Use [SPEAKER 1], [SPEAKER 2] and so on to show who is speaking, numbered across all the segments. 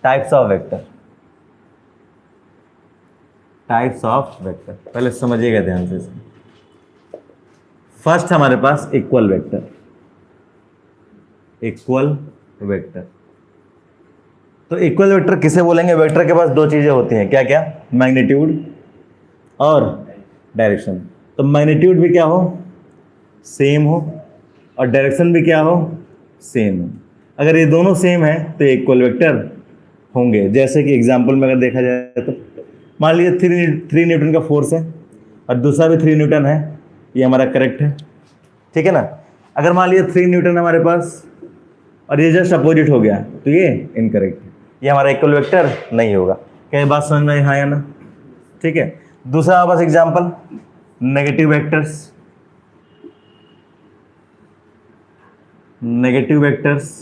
[SPEAKER 1] Types of vector, types of vector पहले समझिएगा ध्यान से इसको। फर्स्ट हमारे पास इक्वल वेक्टर, इक्वल वेक्टर। तो इक्वल वेक्टर किसे बोलेंगे? वेक्टर के पास दो चीजें होती हैं, क्या क्या? मैग्नीट्यूड और डायरेक्शन। तो मैग्नीट्यूड भी क्या हो? सेम हो, और डायरेक्शन भी क्या हो? सेम हो। अगर ये दोनों सेम है तो इक्वल वेक्टर होंगे। जैसे कि एग्जांपल में अगर देखा जाए तो मान लीजिए 3 न्यूटन का फोर्स है और दूसरा भी 3 न्यूटन है, ये हमारा करेक्ट है, ठीक है ना। अगर मान लीजिए 3 न्यूटन हमारे पास और ये जस्ट अपोजिट हो गया तो ये इनकरेक्ट है, ये हमारा इक्वल वेक्टर नहीं होगा। क्या ये बात समझ में आई? हाँ या ना? ठीक है। दूसरा हमारे पास example negative vectors, negative vectors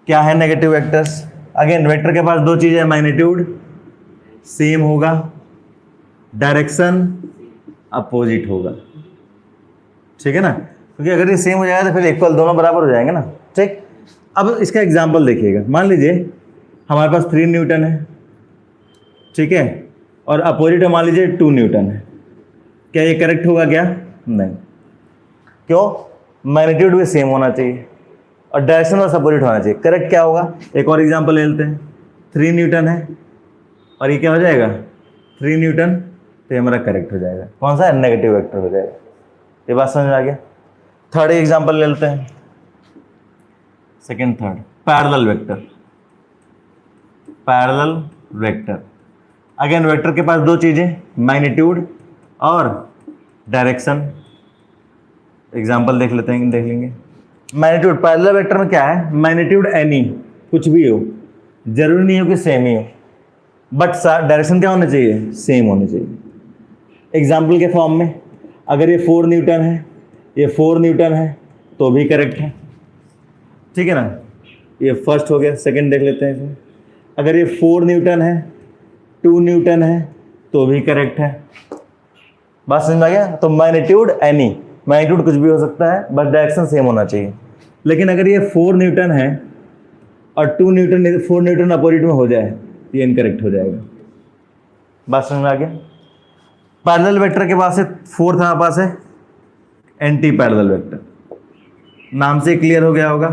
[SPEAKER 1] क्या है? नेगेटिव वेक्टर्स अगेन वेक्टर के पास दो चीजें, मैग्नीट्यूड सेम होगा, डायरेक्शन अपोजिट होगा, ठीक है ना। क्योंकि अगर ये सेम हो जाएगा तो फिर इक्वल दोनों बराबर हो जाएंगे ना, ठीक। अब इसका एग्जांपल देखिएगा, मान लीजिए हमारे पास 3 न्यूटन है, ठीक है, और अपोजिट मान लीजिए 2 न्यूटन है। क्या ये करेक्ट होगा? क्या नहीं। क्यों? मैग्नीट्यूड भी सेम होना चाहिए और डायरेक्शन बस अपोजिट होना चाहिए। करेक्ट क्या होगा? एक और एग्जांपल ले लेते हैं। 3 न्यूटन है और ये क्या हो जाएगा? 3 न्यूटन, तो ये हमारा करेक्ट हो जाएगा। कौन सा है? नेगेटिव वेक्टर हो जाएगा। ये बात समझ में आ गया। थर्ड एग्जांपल ले लेते हैं, second third, parallel vector. Parallel vector again vector के पास दो चीजें, मैग्नीट्यूड और डायरेक्शन। एग्जांपल देख लेते हैं, देख लेंगे। मैग्नीट्यूड पैरेलल वेक्टर में क्या है? मैग्नीट्यूड एनी कुछ भी हो, जरूरी नहीं हो कि सेम ही हो, बट डायरेक्शन क्या होना चाहिए? सेम होनी चाहिए। एग्जाम्पल के फॉर्म में अगर ये 4 न्यूटन है, ये 4 न्यूटन है तो भी करेक्ट है, ठीक है ना। ये फर्स्ट हो गया। सेकंड देख लेते हैं इसमें। अगर ये 4 न्यूटन है, 2 न्यूटन है तो भी करेक्ट है। बात समझ में आ गया? तो मैग्नीट्यूड एनी, मैग्नीट्यूड कुछ भी हो सकता है बस डायरेक्शन सेम होना चाहिए। लेकिन अगर ये 4 न्यूटन है और 2 न्यूटन, 4 न्यूटन अपोजिट में हो जाए, ये इनकरेक्ट हो जाएगा। बात समझ में आ गया? पैरेलल वेक्टर के पास है, फोर्थ हमारे पास है एंटी पैरेलल वेक्टर। नाम से क्लियर हो गया होगा,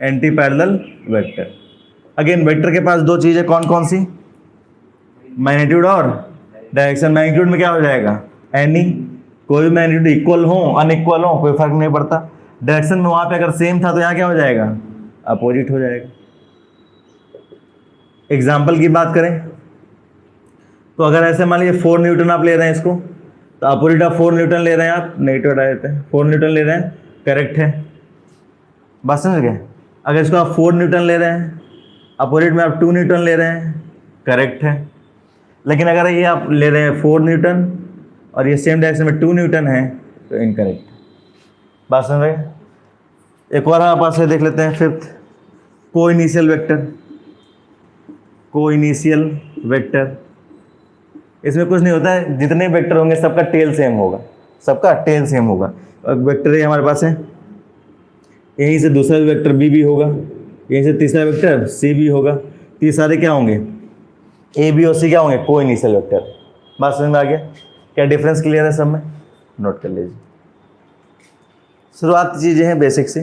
[SPEAKER 1] anti parallel vector. Again vector के पास दो चीजें, कौन कौन सी? मैग्नीट्यूड और डायरेक्शन। मैग्नीट्यूड में क्या हो जाएगा? एनी, कोई भी मैग्नीट्यूड इक्वल हो अनइक्वल हो कोई फर्क नहीं पड़ता। डायरेक्शन में वहां पे अगर सेम था तो यहाँ क्या हो जाएगा? अपोजिट हो जाएगा। एग्जाम्पल की बात करें तो अगर ऐसे मान लीजिए 4 न्यूटन आप ले रहे हैं इसको, तो अपोजिट ऑफ 4 न्यूटन ले रहे हैं आप, नेगेटिव हटा देते हैं, 4 न्यूटन ले रहे हैं, करेक्ट है। बात समझ गए? अगर इसको आप 4 न्यूटन ले रहे हैं, अपोजिट में आप 2 न्यूटन ले रहे हैं, करेक्ट है। लेकिन अगर ये आप ले रहे हैं 4 न्यूटन और ये सेम डायरेक्शन में 2 न्यूटन है तो इनकरेक्ट। बात समझ रहे? एक और हमारे पास है, देख लेते हैं फिफ्थ, को इनिशियल वेक्टर। को इनिशियल वेक्टर, इसमें कुछ नहीं होता है, जितने वेक्टर होंगे सबका टेल सेम होगा, सबका टेल सेम होगा। वेक्टर ए हमारे पास है, यहीं से दूसरा वेक्टर बी भी होगा, यहीं से तीसरा वेक्टर सी भी होगा। तो ये सारे क्या होंगे? ए बी और सी क्या होंगे? को इनिशियल वेक्टर। बात समझ में आ गया? क्या डिफरेंस क्लियर है सब में? नोट कर लीजिए। शुरुआत चीज़ें हैं बेसिक से।